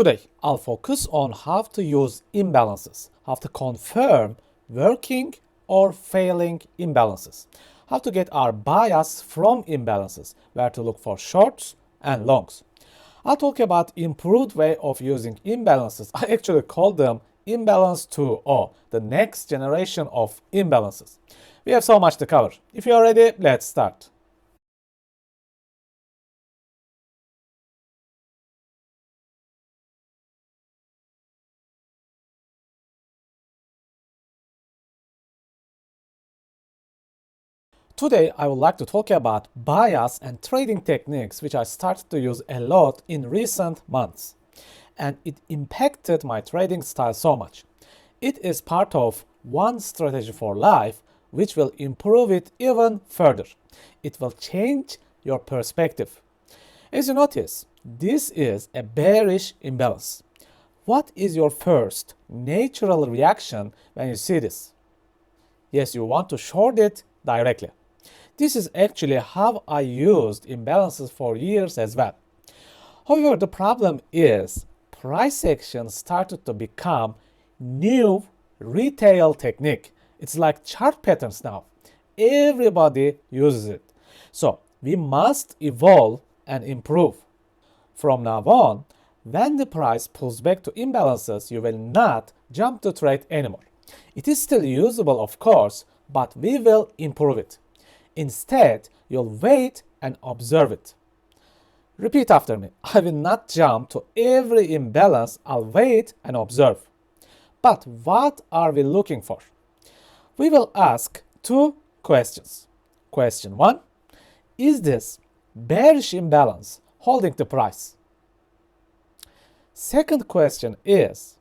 Today, I'll focus on how to use imbalances, how to confirm working or failing imbalances, how to get our bias from imbalances, where to look for shorts and longs. I'll talk about improved way of using imbalances. I actually call them imbalance 2.0, the next generation of imbalances. We have so much to cover. If you are ready, let's start. Today, I would like to talk about bias and trading techniques which I started to use a lot in recent months. And it impacted my trading style so much. It is part of one strategy for life which will improve it even further. It will change your perspective. As you notice, this is a bearish imbalance. What is your first natural reaction when you see this? Yes, you want to short it directly. This is actually how I used imbalances for years as well. However, the problem is price action started to become new retail technique. It's like chart patterns now. Everybody uses it. So we must evolve and improve. From now on, when the price pulls back to imbalances, you will not jump to trade anymore. It is still usable, of course, but we will improve it. Instead, you'll wait and observe it. Repeat after me. I will not jump to every imbalance. I'll wait and observe. But what are we looking for? We will ask two questions. Question 1. Is this bearish imbalance holding the price? Second question is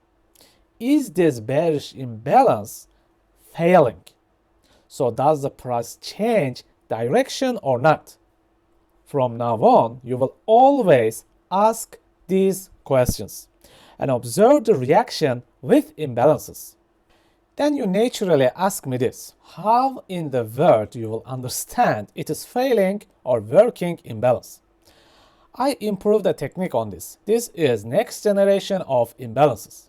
this bearish imbalance failing? So does the price change direction or not? From now on, you will always ask these questions and observe the reaction with imbalances. Then you naturally ask me this: how in the world you will understand it is failing or working imbalance? I improved the technique on this. This is next generation of imbalances.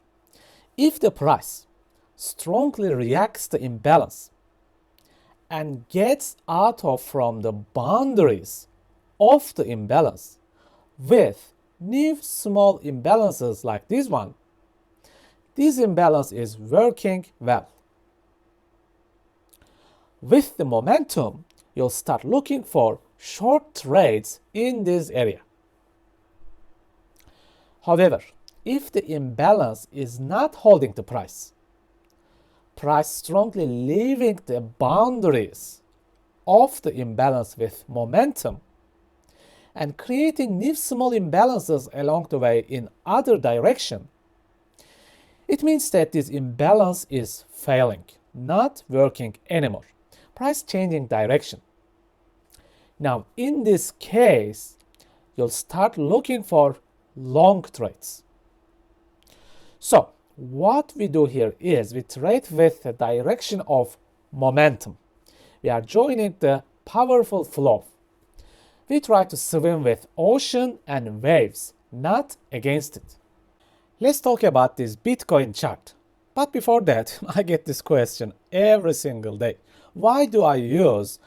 If the price strongly reacts to imbalance and gets out of from the boundaries of the imbalance with new small imbalances like this one, this imbalance is working well. With the momentum, you'll start looking for short trades in this area. However, if the imbalance is not holding the price strongly leaving the boundaries of the imbalance with momentum and creating new small imbalances along the way in other direction, it means that this imbalance is failing, not working anymore. Price changing direction. Now, in this case, you'll start looking for long trades. So, what we do here is we trade with the direction of momentum. We are joining the powerful flow. We try to swim with ocean and waves, not against it. Let's talk about this Bitcoin chart. But before that, I get this question every single day. Why do I use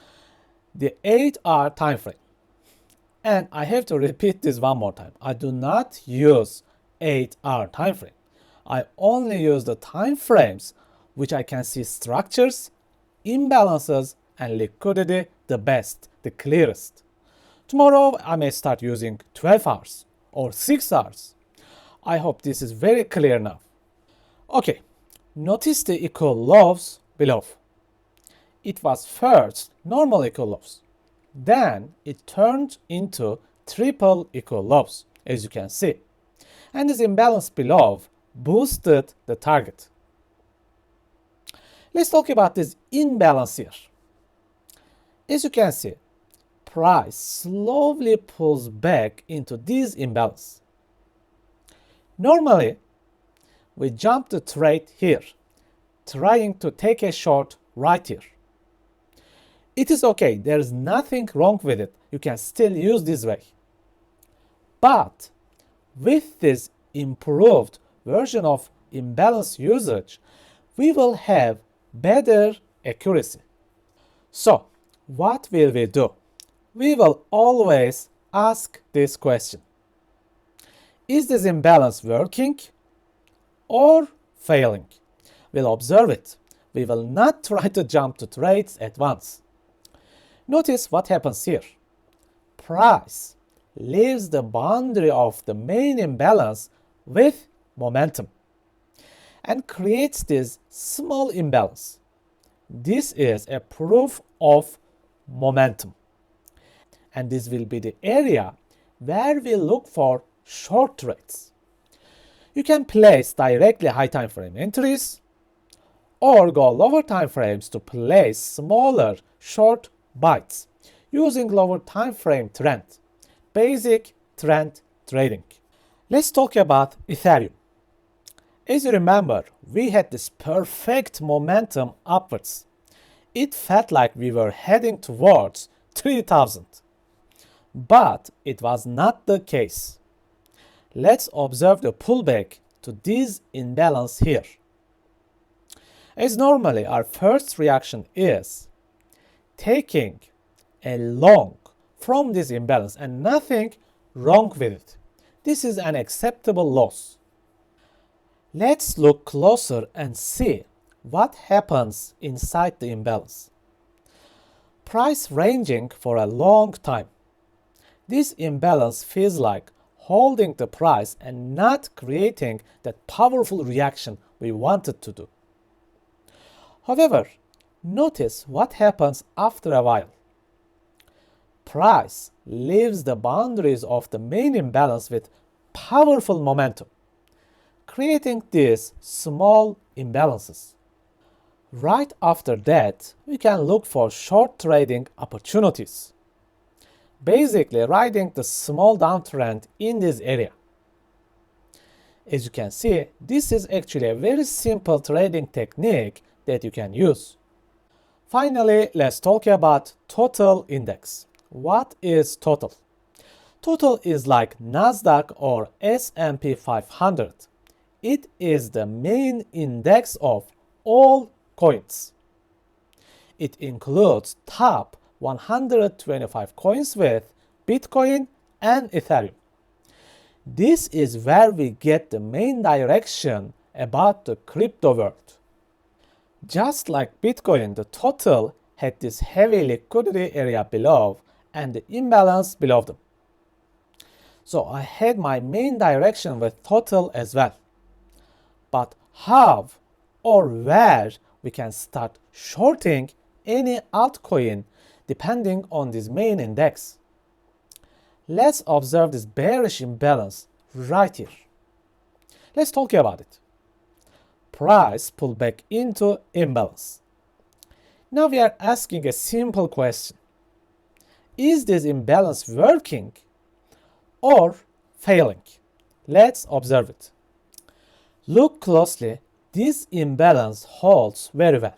the 8-hour time frame? And I have to repeat this one more time. I do not use 8-hour time frame. I only use the time frames which I can see structures, imbalances, and liquidity the best, the clearest. Tomorrow I may start using 12 hours or 6 hours. I hope this is very clear now. Okay, notice the equal lows below. It was first normal equal lows. Then it turned into triple equal lows, as you can see. And this imbalance below boosted the target. Let's talk about this imbalance here. As you can see, price slowly pulls back into this imbalance. Normally, we jump to trade here, trying to take a short right here. It is okay, there is nothing wrong with it. You can still use this way. But with this improved version of imbalance usage, we will have better accuracy. So, what will we do? We will always ask this question. Is this imbalance working or failing? We'll observe it. We will not try to jump to trades at once. Notice what happens here. Price leaves the boundary of the main imbalance with momentum and creates this small imbalance. This is a proof of momentum. And this will be the area where we look for short trades. You can place directly high time frame entries or go lower time frames to place smaller short bites using lower time frame trend. Basic trend trading. Let's talk about Ethereum. As you remember, we had this perfect momentum upwards. It felt like we were heading towards 3000. But it was not the case. Let's observe the pullback to this imbalance here. As normally, our first reaction is taking a long from this imbalance and nothing wrong with it. This is an acceptable loss. Let's look closer and see what happens inside the imbalance. Price ranging for a long time. This imbalance feels like holding the price and not creating that powerful reaction we wanted to do. However, notice what happens after a while. Price leaves the boundaries of the main imbalance with powerful momentum, creating these small imbalances. Right after that, we can look for short trading opportunities, basically riding the small downtrend in this area. As you can see, this is actually a very simple trading technique that you can use. Finally, let's talk about total index. What is total? Total is like Nasdaq or S&P 500. It is the main index of all coins. It includes top 125 coins with Bitcoin and Ethereum. This is where we get the main direction about the crypto world. Just like Bitcoin, the total had this heavy liquidity area below and the imbalance below them. So I had my main direction with total as well. But how or where we can start shorting any altcoin depending on this main index? Let's observe this bearish imbalance right here. Let's talk about it. Price pulled back into imbalance. Now we are asking a simple question. Is this imbalance working or failing? Let's observe it. Look closely. This imbalance holds very well.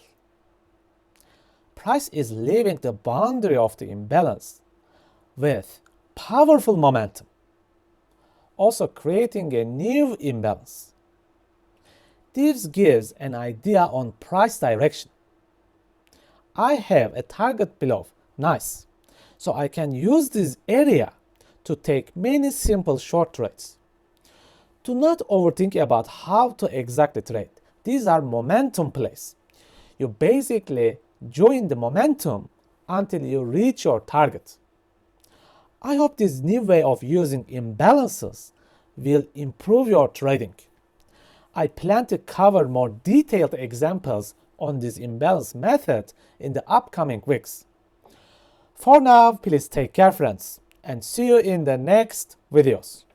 Price is leaving the boundary of the imbalance with powerful momentum, also creating a new imbalance. This gives an idea on price direction. I have a target below, nice. So I can use this area to take many simple short trades. Do not overthink about how to exactly trade. These are momentum plays. You basically join the momentum until you reach your target. I hope this new way of using imbalances will improve your trading. I plan to cover more detailed examples on this imbalance method in the upcoming weeks. For now, please take care, friends, and see you in the next videos.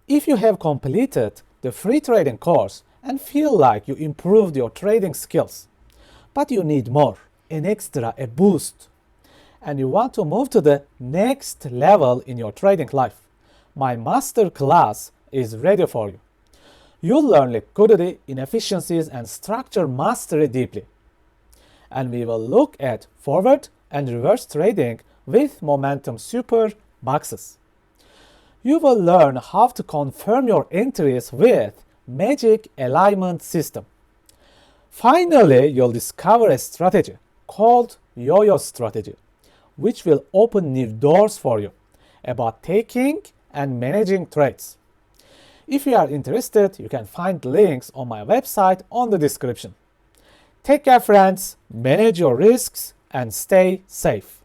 If you have completed the free trading course and feel like you improved your trading skills, but you need more, an extra, a boost, and you want to move to the next level in your trading life, my masterclass is ready for you. You'll learn liquidity, inefficiencies, and structure mastery deeply. And we will look at forward and reverse trading with momentum super boxes. You will learn how to confirm your entries with Magic Alignment System. Finally, you'll discover a strategy called YOYO Strategy, which will open new doors for you about taking and managing trades. If you are interested, you can find links on my website on the description. Take care, friends, manage your risks, and stay safe.